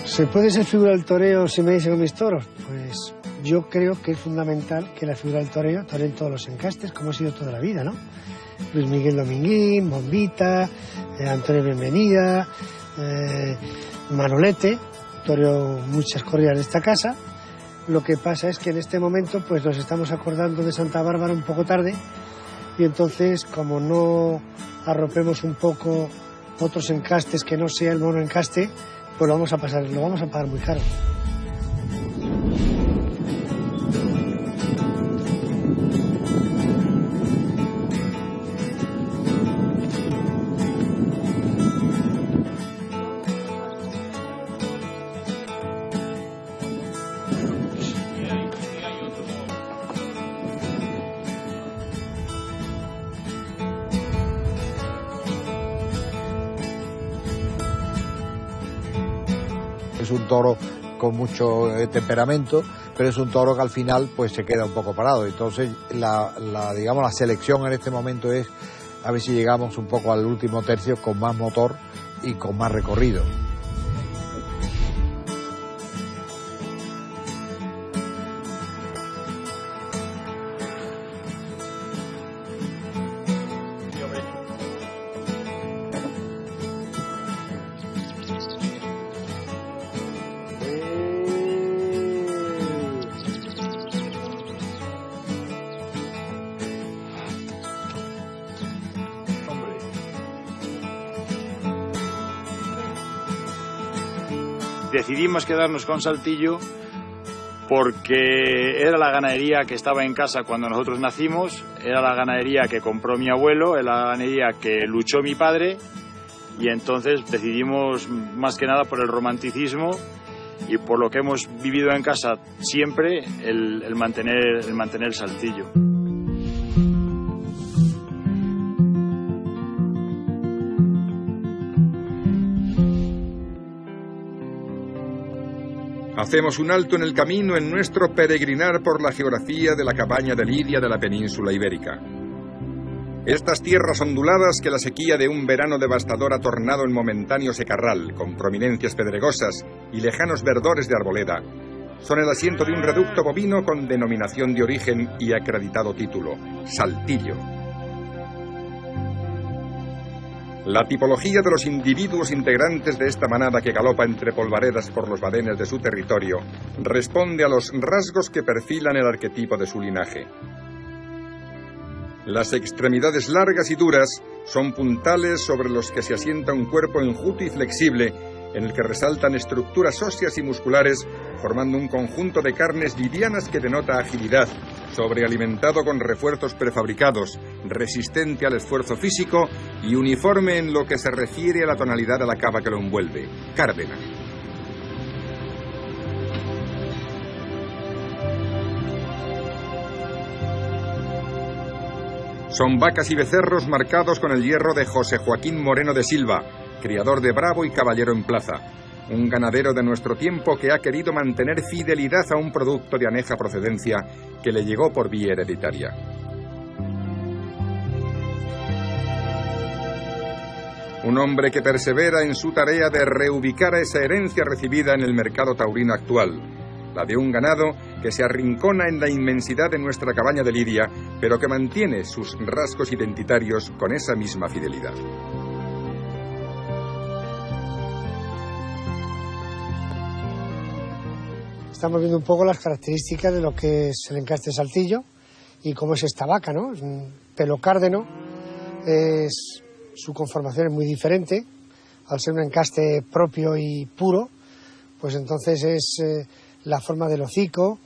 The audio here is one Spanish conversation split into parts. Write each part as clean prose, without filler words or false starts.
¿Se puede ser figura del toreo si me dice con mis toros? Pues yo creo que es fundamental que la figura del toreo toreen todos los encastes, como ha sido toda la vida, ¿no? Luis Miguel Dominguín, Bombita, Antonio Bienvenida, Manolete, toreo muchas corridas de esta casa. Lo que pasa es que en este momento pues nos estamos acordando de Santa Bárbara un poco tarde y entonces como no arropemos un poco otros encastes que no sea el mono encaste, pues lo vamos a pagar muy caro. Es un toro con mucho temperamento, pero es un toro que al final pues se queda un poco parado. Entonces la selección en este momento es a ver si llegamos un poco al último tercio con más motor y con más recorrido. Decidimos quedarnos con Saltillo porque era la ganadería que estaba en casa cuando nosotros nacimos, era la ganadería que compró mi abuelo, era la ganadería que luchó mi padre, y entonces decidimos más que nada por el romanticismo y por lo que hemos vivido en casa siempre, el mantener Saltillo. Hacemos un alto en el camino en nuestro peregrinar por la geografía de la cabaña de Lidia de la península ibérica. Estas tierras onduladas que la sequía de un verano devastador ha tornado en momentáneo secarral, con prominencias pedregosas y lejanos verdores de arboleda, son el asiento de un reducto bovino con denominación de origen y acreditado título, Saltillo. La tipología de los individuos integrantes de esta manada que galopa entre polvaredas por los badenes de su territorio responde a los rasgos que perfilan el arquetipo de su linaje. Las extremidades largas y duras son puntales sobre los que se asienta un cuerpo enjuto y flexible en el que resaltan estructuras óseas y musculares formando un conjunto de carnes livianas que denota agilidad, sobrealimentado con refuerzos prefabricados, resistente al esfuerzo físico y uniforme en lo que se refiere a la tonalidad de la cava que lo envuelve, cárdena. Son vacas y becerros marcados con el hierro de José Joaquín Moreno de Silva, criador de bravo y caballero en plaza, un ganadero de nuestro tiempo que ha querido mantener fidelidad a un producto de aneja procedencia que le llegó por vía hereditaria. Un hombre que persevera en su tarea de reubicar a esa herencia recibida en el mercado taurino actual, la de un ganado que se arrincona en la inmensidad de nuestra cabaña de Lidia, pero que mantiene sus rasgos identitarios con esa misma fidelidad. Estamos viendo un poco las características de lo que es el encaste Saltillo y cómo es esta vaca, ¿no? Es un pelo cárdeno, su conformación es muy diferente, al ser un encaste propio y puro, pues entonces es la forma del hocico,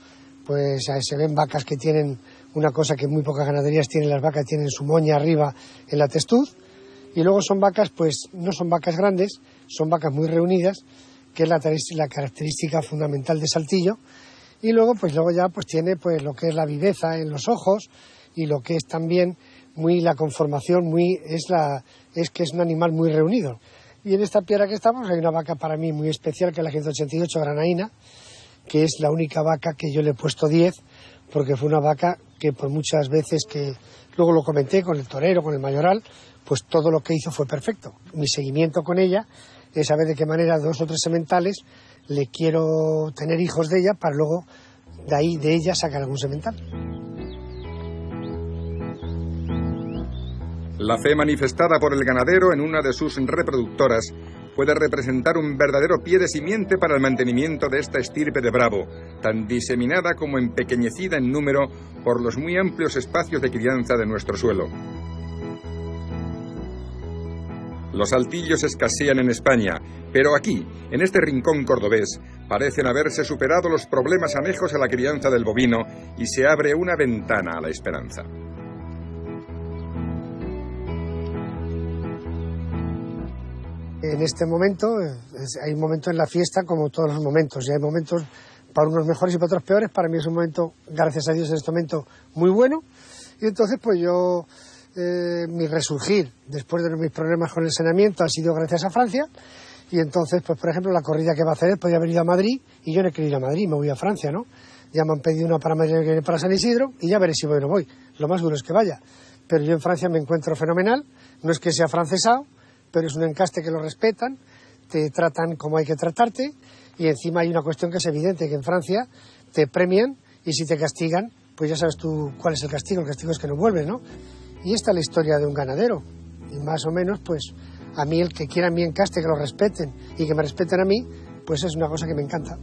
pues se ven vacas que tienen una cosa que muy pocas ganaderías tienen, las vacas tienen su moña arriba en la testuz, y luego son vacas, pues no son vacas grandes, son vacas muy reunidas, que es la característica fundamental de Saltillo, y luego ya tiene pues lo que es la viveza en los ojos y lo que es también muy la conformación es que es un animal muy reunido. Y en esta piedra que estamos hay una vaca para mí muy especial, que es la 188 granaína, que es la única vaca que yo le he puesto 10, porque fue una vaca que por muchas veces que luego lo comenté con el torero, con el mayoral, pues todo lo que hizo fue perfecto. Mi seguimiento con ella es saber de qué manera 2 o 3 sementales le quiero tener hijos de ella para luego de ella sacar algún semental. La fe manifestada por el ganadero en una de sus reproductoras puede representar un verdadero pie de simiente para el mantenimiento de esta estirpe de bravo, tan diseminada como empequeñecida en número por los muy amplios espacios de crianza de nuestro suelo. Los saltillos escasean en España, pero aquí, en este rincón cordobés, parecen haberse superado los problemas anejos a la crianza del bovino y se abre una ventana a la esperanza. En este momento, hay un momento en la fiesta como todos los momentos, y hay momentos para unos mejores y para otros peores. Para mí es un momento, gracias a Dios, en este momento muy bueno, y entonces pues yo... mi resurgir después de mis problemas con el saneamiento ha sido gracias a Francia, y entonces pues por ejemplo la corrida que va a hacer podría haber ido a Madrid y yo no he querido ir a Madrid, me voy a Francia, ¿no? Ya me han pedido una para Madrid y para San Isidro y ya veré si voy o no voy, lo más duro es que vaya, pero yo en Francia me encuentro fenomenal, no es que sea francesado, pero es un encaste que lo respetan, te tratan como hay que tratarte, y encima hay una cuestión que es evidente, que en Francia te premian y si te castigan pues ya sabes tú cuál es el castigo es que no vuelves, ¿no? Y esta es la historia de un ganadero. Y más o menos, pues, a mí el que quiera mi encaste, que lo respeten y que me respeten a mí, pues es una cosa que me encanta.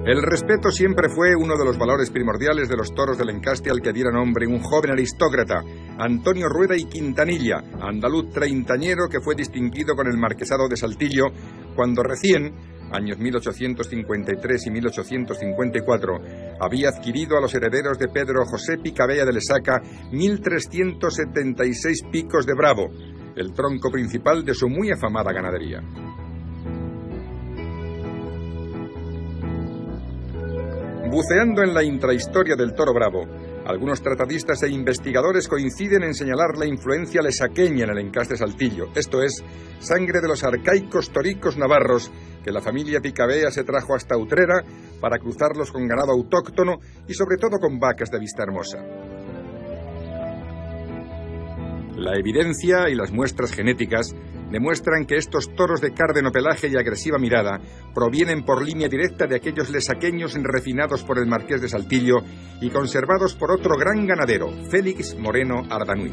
El respeto siempre fue uno de los valores primordiales de los toros del encaste al que diera nombre un joven aristócrata, Antonio Rueda y Quintanilla, andaluz treintañero que fue distinguido con el marquesado de Saltillo cuando recién, años 1853 y 1854, había adquirido a los herederos de Pedro José Picabea de Lesaca 1.376 picos de bravo, el tronco principal de su muy afamada ganadería. Buceando en la intrahistoria del toro bravo, algunos tratadistas e investigadores coinciden en señalar la influencia lesaqueña en el encaste Saltillo, esto es, sangre de los arcaicos toricos navarros que la familia Picabea se trajo hasta Utrera para cruzarlos con ganado autóctono y sobre todo con vacas de vista hermosa. La evidencia y las muestras genéticas demuestran que estos toros de cárdeno pelaje y agresiva mirada provienen por línea directa de aquellos lesaqueños refinados por el marqués de Saltillo y conservados por otro gran ganadero, Félix Moreno Ardanuy.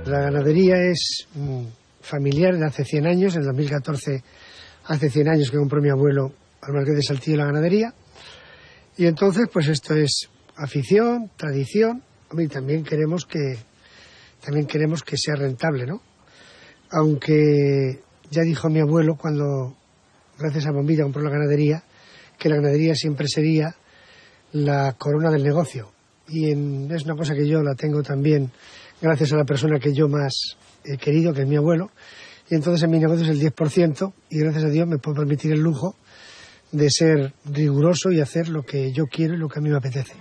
La ganadería es familiar de hace 100 años, en 2014 hace 100 años que compró mi abuelo al marqués de Saltillo la ganadería, y entonces pues esto es afición, tradición. Y también queremos que sea rentable, ¿no? Aunque ya dijo mi abuelo cuando, gracias a Bombilla, compró la ganadería, que la ganadería siempre sería la corona del negocio. Y es una cosa que yo la tengo también gracias a la persona que yo más he querido, que es mi abuelo. Y entonces en mi negocio es el 10%, y gracias a Dios me puedo permitir el lujo de ser riguroso y hacer lo que yo quiero y lo que a mí me apetece.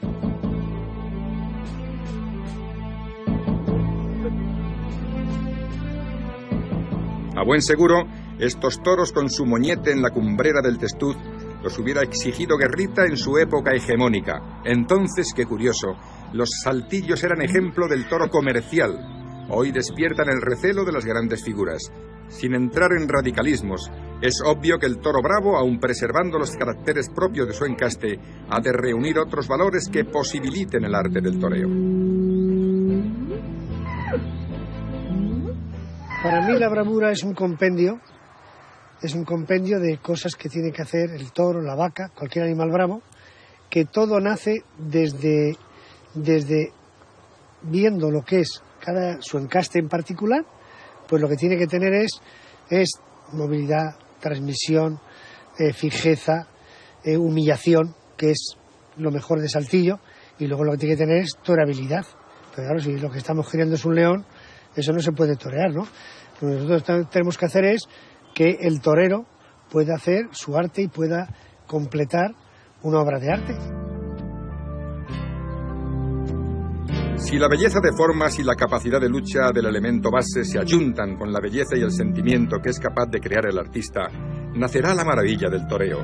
A buen seguro, estos toros con su moñete en la cumbrera del testuz los hubiera exigido Guerrita en su época hegemónica. Entonces, qué curioso, los saltillos eran ejemplo del toro comercial, hoy despiertan el recelo de las grandes figuras. Sin entrar en radicalismos, es obvio que el toro bravo, aun preservando los caracteres propios de su encaste, ha de reunir otros valores que posibiliten el arte del toreo. Para mí la bravura es un compendio de cosas que tiene que hacer el toro, la vaca, cualquier animal bravo, que todo nace desde viendo lo que es su encaste en particular, pues lo que tiene que tener es movilidad, transmisión, fijeza, humillación, que es lo mejor de Saltillo, y luego lo que tiene que tener es toreabilidad. Pero claro, si lo que estamos queriendo es un león, eso no se puede torear, ¿no? Lo que nosotros tenemos que hacer es que el torero pueda hacer su arte y pueda completar una obra de arte. Si la belleza de formas y la capacidad de lucha del elemento base se ayuntan con la belleza y el sentimiento que es capaz de crear el artista, nacerá la maravilla del toreo.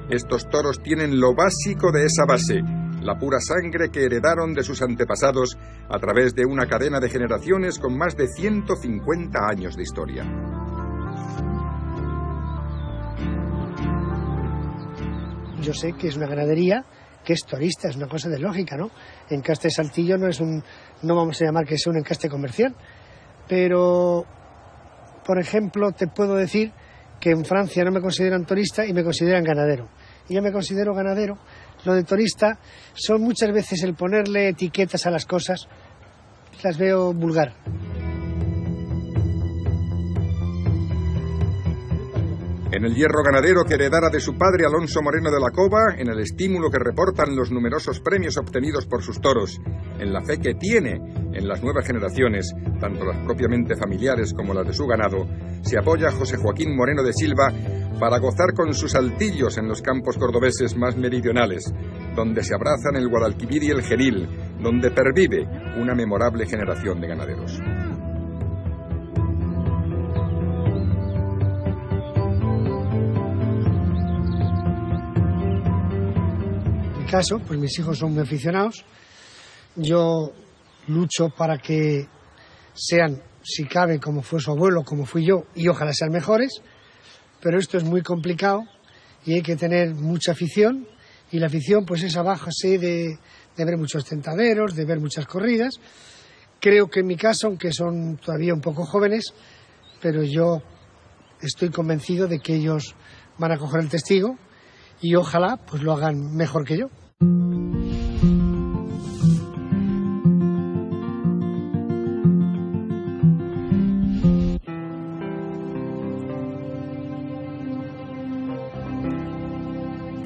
Estos toros tienen lo básico de esa base, la pura sangre que heredaron de sus antepasados a través de una cadena de generaciones con más de 150 años de historia. Yo sé que es una ganadería que es torista, es una cosa de lógica, ¿no? Encaste Saltillo no vamos a llamar que sea un encaste comercial, pero, por ejemplo, te puedo decir que en Francia no me consideran torista y me consideran ganadero. Y yo me considero ganadero. Lo de torista son muchas veces el ponerle etiquetas a las cosas, las veo vulgar. En el hierro ganadero que heredara de su padre Alonso Moreno de la Cova, en el estímulo que reportan los numerosos premios obtenidos por sus toros, en la fe que tiene en las nuevas generaciones, tanto las propiamente familiares como las de su ganado, se apoya José Joaquín Moreno de Silva para gozar con sus saltillos en los campos cordobeses más meridionales, donde se abrazan el Guadalquivir y el Genil, donde pervive una memorable generación de ganaderos. Caso, pues mis hijos son muy aficionados. Yo lucho para que sean, si cabe, como fue su abuelo, como fui yo, y ojalá sean mejores, pero esto es muy complicado y hay que tener mucha afición, y la afición pues es a base de ver muchos tentaderos, de ver muchas corridas. Creo que en mi caso, aunque son todavía un poco jóvenes, pero yo estoy convencido de que ellos van a coger el testigo y ojalá pues lo hagan mejor que yo.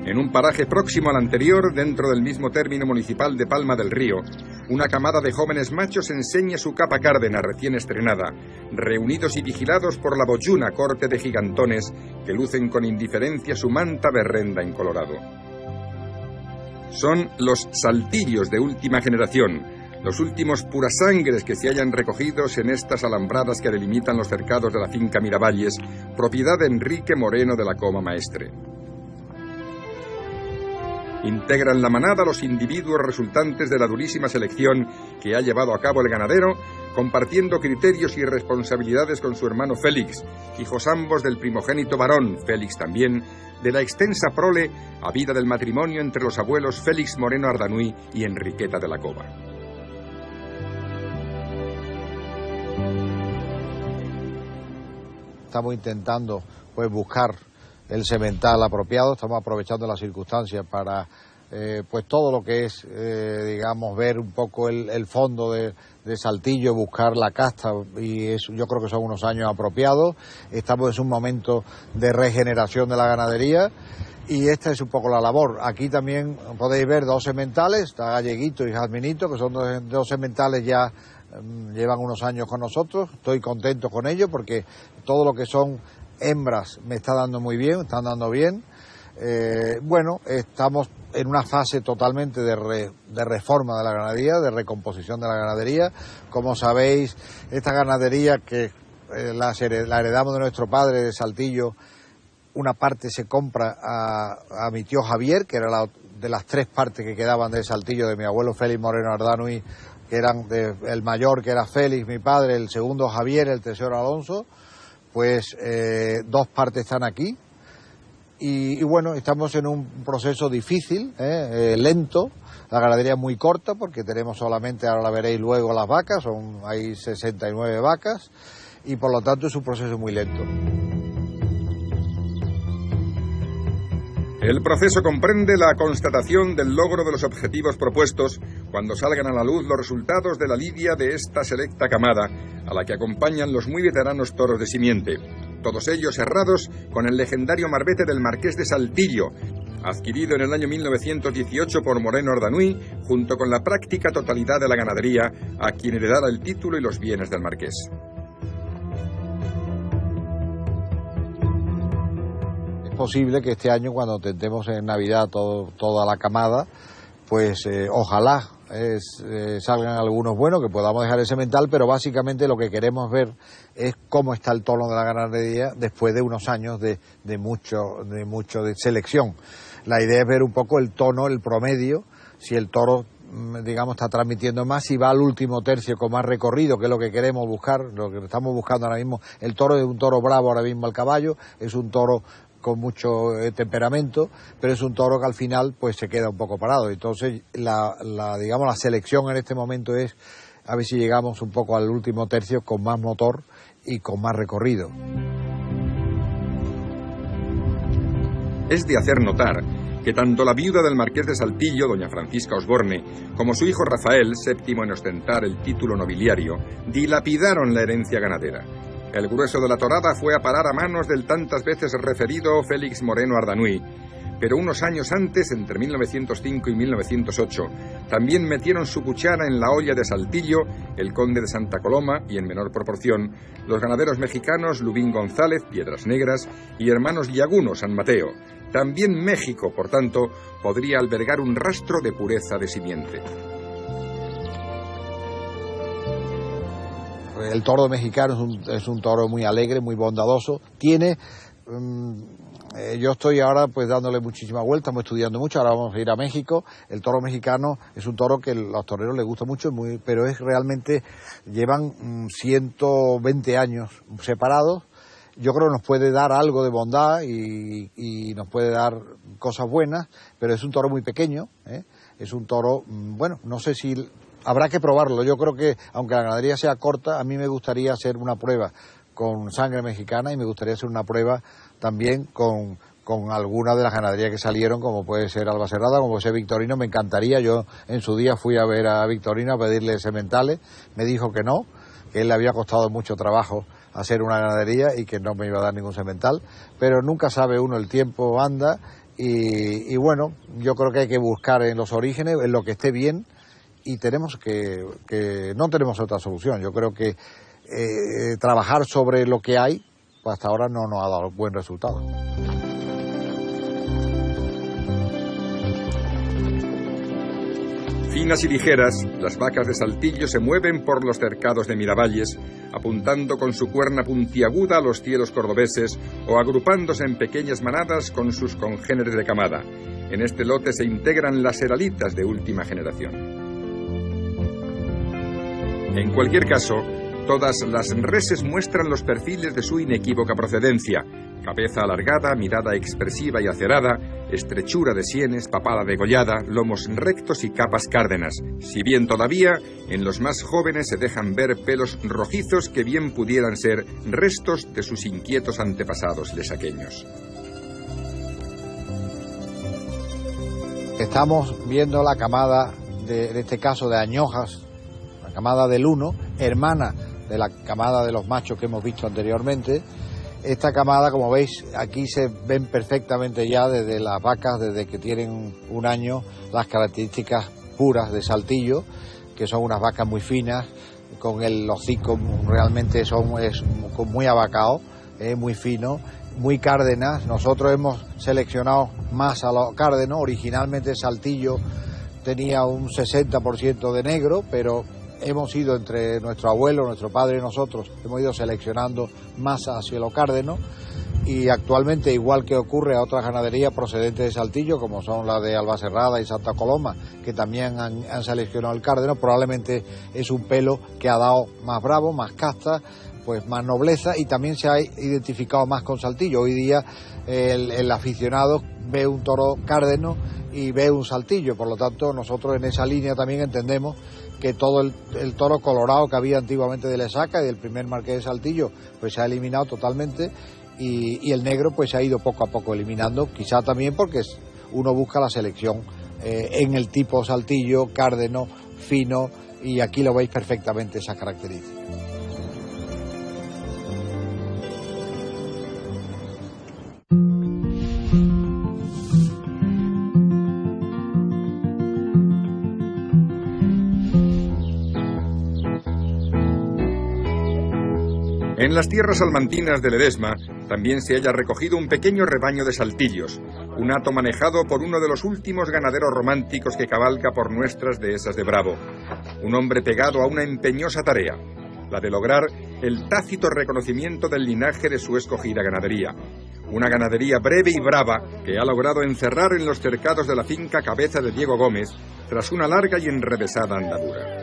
En un paraje próximo al anterior, dentro del mismo término municipal de Palma del Río, una camada de jóvenes machos enseña su capa cárdena recién estrenada, reunidos y vigilados por la boyuna corte de gigantones que lucen con indiferencia su manta berrenda en colorado. Son los saltillos de última generación, los últimos purasangres que se hayan recogidos en estas alambradas que delimitan los cercados de la finca Miravalles, propiedad de Enrique Moreno de la Coma Maestre. Integran la manada los individuos resultantes de la durísima selección que ha llevado a cabo el ganadero, compartiendo criterios y responsabilidades con su hermano Félix, hijos ambos del primogénito varón, Félix también, de la extensa prole habida del matrimonio entre los abuelos Félix Moreno Ardanuy y Enriqueta de la Cova. Estamos intentando pues buscar el semental apropiado, estamos aprovechando las circunstancias para pues todo lo que es, digamos, ver un poco el fondo de Saltillo, buscar la casta, y eso, yo creo que son unos años apropiados. Estamos en un momento de regeneración de la ganadería y esta es un poco la labor. Aquí también podéis ver dos sementales, está Galleguito y Jazminito, que son dos sementales ya llevan unos años con nosotros. Estoy contento con ellos porque todo lo que son hembras me está dando muy bien, están dando bien. Bueno, estamos en una fase totalmente de reforma de la ganadería, de recomposición de la ganadería. Como sabéis, esta ganadería que la heredamos de nuestro padre de Saltillo, una parte se compra a mi tío Javier, que era de las 3 partes que quedaban de Saltillo de mi abuelo Félix Moreno Ardanuy, que eran el mayor, que era Félix, mi padre, el segundo Javier, el tercero Alonso, pues 2 partes están aquí. Y bueno, estamos en un proceso difícil, lento. La ganadería es muy corta porque tenemos solamente, ahora la veréis luego, las vacas, hay 69 vacas y por lo tanto es un proceso muy lento. El proceso comprende la constatación del logro de los objetivos propuestos cuando salgan a la luz los resultados de la lidia de esta selecta camada, a la que acompañan los muy veteranos toros de simiente, todos ellos herrados con el legendario marbete del Marqués de Saltillo, adquirido en el año 1918 por Moreno Ardanuy, junto con la práctica totalidad de la ganadería, a quien heredara el título y los bienes del marqués. Posible que este año, cuando tentemos en Navidad toda la camada, pues ojalá salgan algunos buenos que podamos dejar el semental, pero básicamente lo que queremos ver es cómo está el tono de la ganadería después de unos años de mucho de selección. La idea es ver un poco el tono, el promedio, si el toro, digamos, está transmitiendo más, si va al último tercio con más recorrido, que es lo que queremos buscar, lo que estamos buscando ahora mismo. El toro es un toro bravo ahora mismo al caballo, es un toro con mucho temperamento, pero es un toro que al final pues se queda un poco parado. Entonces digamos la selección en este momento es a ver si llegamos un poco al último tercio con más motor y con más recorrido. Es de hacer notar que tanto la viuda del Marqués de Saltillo, doña Francisca Osborne, como su hijo Rafael, séptimo en ostentar el título nobiliario, dilapidaron la herencia ganadera. El grueso de la torada fue a parar a manos del tantas veces referido Félix Moreno Ardanuy, pero unos años antes, entre 1905 y 1908, también metieron su cuchara en la olla de Saltillo el conde de Santa Coloma y, en menor proporción, los ganaderos mexicanos Lubín González, Piedras Negras, y hermanos Llaguno, San Mateo. También México, por tanto, podría albergar un rastro de pureza de simiente. El toro mexicano es un toro muy alegre, muy bondadoso. Yo estoy ahora pues dándole muchísima vuelta, estamos estudiando mucho, ahora vamos a ir a México. El toro mexicano es un toro que a los toreros les gusta mucho, pero es realmente, llevan 120 años separados. Yo creo que nos puede dar algo de bondad y nos puede dar cosas buenas, pero es un toro muy pequeño, es un toro, bueno, no sé si... Habrá que probarlo. Yo creo que, aunque la ganadería sea corta, a mí me gustaría hacer una prueba con sangre mexicana y me gustaría hacer una prueba también con alguna de las ganaderías que salieron, como puede ser Alba Cerrada, como puede ser Victorino. Me encantaría. Yo en su día fui a ver a Victorino a pedirle sementales. Me dijo que no, que él le había costado mucho trabajo hacer una ganadería y que no me iba a dar ningún semental. Pero nunca sabe uno, el tiempo anda y bueno, yo creo que hay que buscar en los orígenes, en lo que esté bien. Y tenemos que no tenemos otra solución. Yo creo que trabajar sobre lo que hay, pues hasta ahora no nos ha dado buen resultado. Finas y ligeras, las vacas de Saltillo se mueven por los cercados de Miravalles, apuntando con su cuerna puntiaguda a los cielos cordobeses o agrupándose en pequeñas manadas con sus congéneres de camada. En este lote se integran las heralitas de última generación. En cualquier caso, todas las reses muestran los perfiles de su inequívoca procedencia: cabeza alargada, mirada expresiva y acerada, estrechura de sienes, papada degollada, lomos rectos y capas cárdenas, si bien todavía en los más jóvenes se dejan ver pelos rojizos que bien pudieran ser restos de sus inquietos antepasados lesaqueños. Estamos viendo la camada, en este caso de añojas, la camada del 1, hermana de la camada de los machos que hemos visto anteriormente. Esta camada, como veis, aquí se ven perfectamente ya desde las vacas, desde que tienen un año, las características puras de Saltillo, que son unas vacas muy finas, con el hocico realmente es muy abacado, muy fino, muy cárdenas. Nosotros hemos seleccionado más a los cárdenos. Originalmente Saltillo tenía un 60% de negro, pero hemos ido entre nuestro abuelo, nuestro padre y nosotros, hemos ido seleccionando más hacia los cárdenos y actualmente, igual que ocurre a otras ganaderías procedentes de Saltillo, como son las de Albacerrada y Santa Coloma, que también han seleccionado el cárdeno, probablemente es un pelo que ha dado más bravo, más casta, pues más nobleza, y también se ha identificado más con Saltillo. Hoy día el aficionado ve un toro cárdeno y ve un Saltillo, por lo tanto nosotros en esa línea también entendemos que todo el toro colorado que había antiguamente de Lesaca y del primer Marqués de Saltillo pues se ha eliminado totalmente, y el negro pues se ha ido poco a poco eliminando, quizá también porque uno busca la selección en el tipo Saltillo, cárdeno, fino, y aquí lo veis perfectamente esa característica. En las tierras salmantinas de Ledesma también se haya recogido un pequeño rebaño de saltillos, un hato manejado por uno de los últimos ganaderos románticos que cabalga por nuestras dehesas de Bravo. Un hombre pegado a una empeñosa tarea, la de lograr el tácito reconocimiento del linaje de su escogida ganadería. Una ganadería breve y brava que ha logrado encerrar en los cercados de la finca Cabeza de Diego Gómez tras una larga y enrevesada andadura.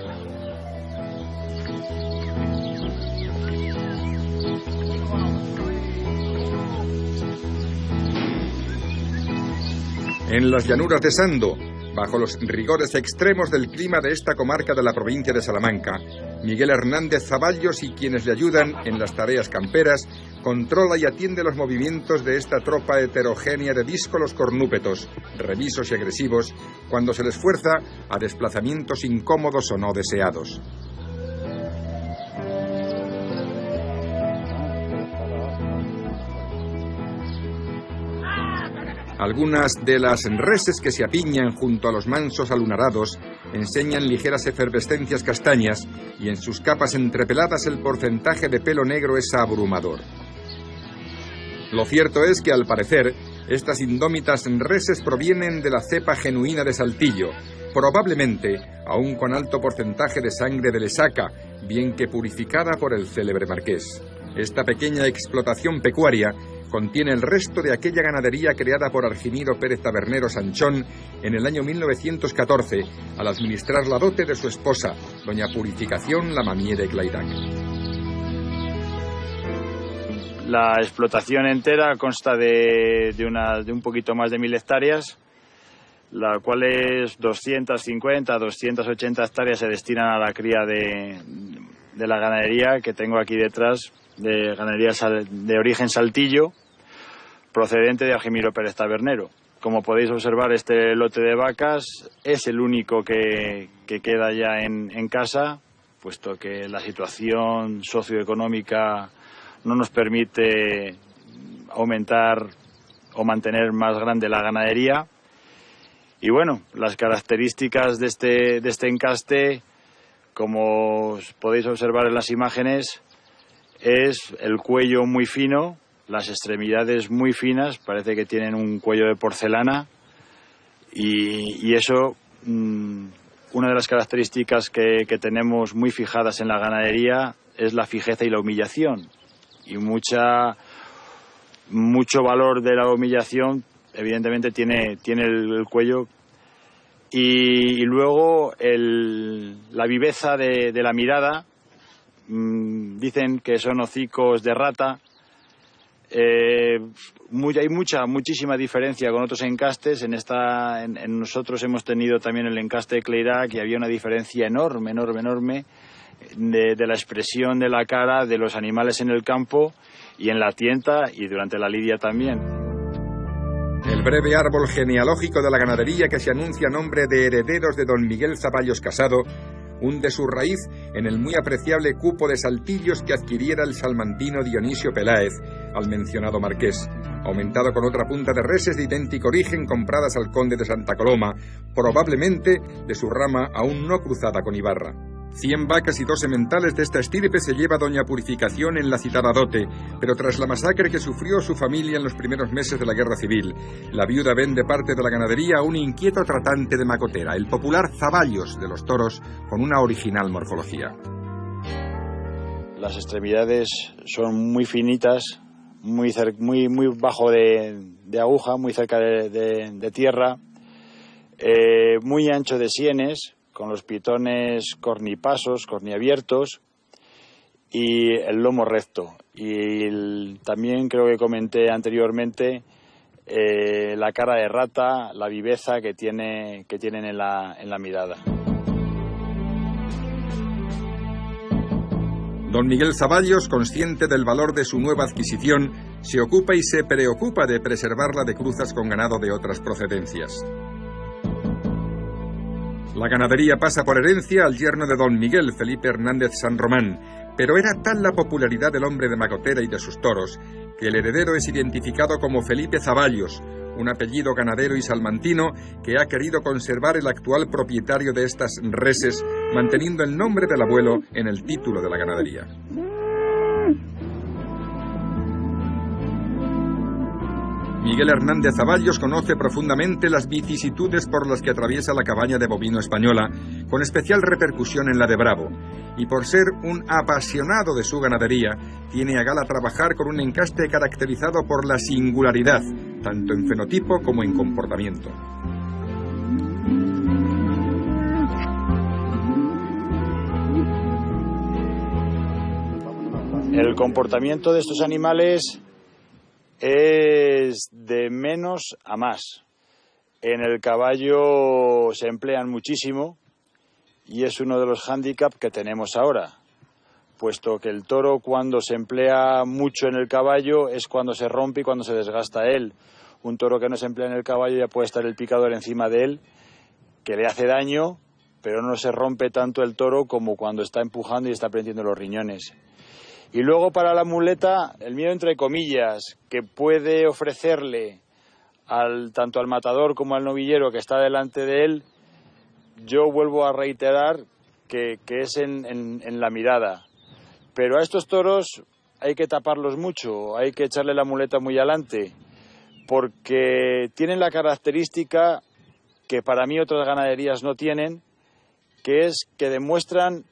En las llanuras de Sando, bajo los rigores extremos del clima de esta comarca de la provincia de Salamanca, Miguel Hernández Zaballos y quienes le ayudan en las tareas camperas controla y atiende los movimientos de esta tropa heterogénea de díscolos cornúpetos, revisos y agresivos, cuando se les fuerza a desplazamientos incómodos o no deseados. Algunas de las reses que se apiñan junto a los mansos alunarados enseñan ligeras efervescencias castañas y en sus capas entrepeladas el porcentaje de pelo negro es abrumador. Lo cierto es que, al parecer, estas indómitas reses provienen de la cepa genuina de Saltillo, probablemente aún con alto porcentaje de sangre de Lesaca, bien que purificada por el célebre marqués. Esta pequeña explotación pecuaria contiene el resto de aquella ganadería creada por Argimiro Pérez Tabernero Sanchón en el año 1914 al administrar la dote de su esposa, doña Purificación Lamamie de Clairac. La explotación entera consta de un poquito más de 1000 hectáreas, la cual es 250, 280 hectáreas se destinan a la cría de la ganadería que tengo aquí detrás, de ganadería de origen Saltillo, procedente de Argimiro Pérez Tabernero. Como podéis observar, este lote de vacas es el único que queda ya en casa, puesto que la situación socioeconómica no nos permite aumentar o mantener más grande la ganadería. Y bueno, las características de este encaste, como podéis observar en las imágenes, es el cuello muy fino, las extremidades muy finas, parece que tienen un cuello de porcelana, y eso, una de las características que tenemos muy fijadas en la ganadería es la fijeza y la humillación, y mucho valor de la humillación evidentemente tiene el cuello, y luego la viveza de la mirada. Dicen que son hocicos de rata. Hay muchísima diferencia con otros encastes. En nosotros hemos tenido también el encaste de Clairac y había una diferencia enorme de la expresión de la cara de los animales en el campo y en la tienta y durante la lidia también. El breve árbol genealógico de la ganadería que se anuncia a nombre de herederos de don Miguel Zaballos Casado hunde su raíz en el muy apreciable cupo de saltillos que adquiriera el salmantino Dionisio Peláez al mencionado marqués, aumentado con otra punta de reses de idéntico origen compradas al conde de Santa Coloma, probablemente de su rama aún no cruzada con Ibarra. 100 vacas y 2 sementales de esta estirpe se lleva doña Purificación en la citada dote, pero tras la masacre que sufrió su familia en los primeros meses de la Guerra Civil, la viuda vende parte de la ganadería a un inquieto tratante de macotera, el popular Zaballos de los toros, con una original morfología. Las extremidades son muy finitas, muy bajo de aguja, muy cerca de tierra, muy ancho de sienes, con los pitones cornipasos, corniabiertos, y el lomo recto. Y también creo que comenté anteriormente la cara de rata, la viveza que tienen en la mirada. Don Miguel Zavallos, consciente del valor de su nueva adquisición, se ocupa y se preocupa de preservarla de cruzas con ganado de otras procedencias. La ganadería pasa por herencia al yerno de don Miguel, Felipe Hernández San Román, pero era tal la popularidad del hombre de Macotera y de sus toros que el heredero es identificado como Felipe Zavallos, un apellido ganadero y salmantino que ha querido conservar el actual propietario de estas reses, manteniendo el nombre del abuelo en el título de la ganadería. Miguel Hernández Zavallos conoce profundamente las vicisitudes por las que atraviesa la cabaña de bovino española, con especial repercusión en la de Bravo, y por ser un apasionado de su ganadería, tiene a gala trabajar con un encaste caracterizado por la singularidad, tanto en fenotipo como en comportamiento. El comportamiento de estos animales es de menos a más. En el caballo se emplean muchísimo y es uno de los hándicaps que tenemos ahora, puesto que el toro, cuando se emplea mucho en el caballo, es cuando se rompe y cuando se desgasta él. Un toro que no se emplea en el caballo ya puede estar el picador encima de él, que le hace daño, pero no se rompe tanto el toro como cuando está empujando y está prendiendo los riñones. Y luego, para la muleta, el miedo entre comillas que puede ofrecerle tanto al matador como al novillero que está delante de él, yo vuelvo a reiterar que es en la mirada. Pero a estos toros hay que taparlos mucho, hay que echarle la muleta muy adelante, porque tienen la característica que para mí otras ganaderías no tienen, que es que demuestran,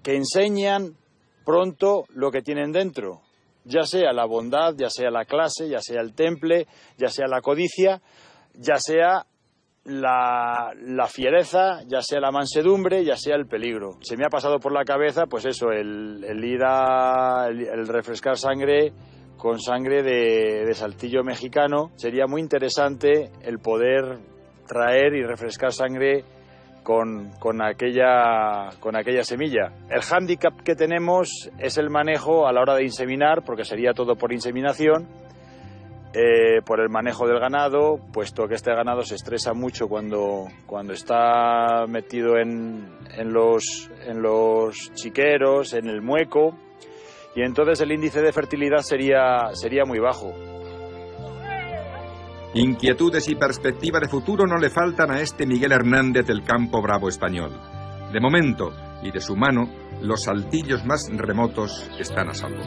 que enseñan pronto lo que tienen dentro, ya sea la bondad, ya sea la clase, ya sea el temple, ya sea la codicia, ya sea la fiereza, ya sea la mansedumbre, ya sea el peligro. Se me ha pasado por la cabeza, pues eso, el refrescar sangre con sangre de saltillo mexicano. Sería muy interesante el poder traer y refrescar sangre con aquella semilla. El hándicap que tenemos es el manejo a la hora de inseminar, porque sería todo por inseminación, por el manejo del ganado, puesto que este ganado se estresa mucho cuando está metido en los chiqueros, en el mueco, y entonces el índice de fertilidad sería muy bajo. Inquietudes y perspectiva de futuro no le faltan a este Miguel Hernández del campo bravo español. De momento, y de su mano, los saltillos más remotos están a salvo.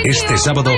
Este sábado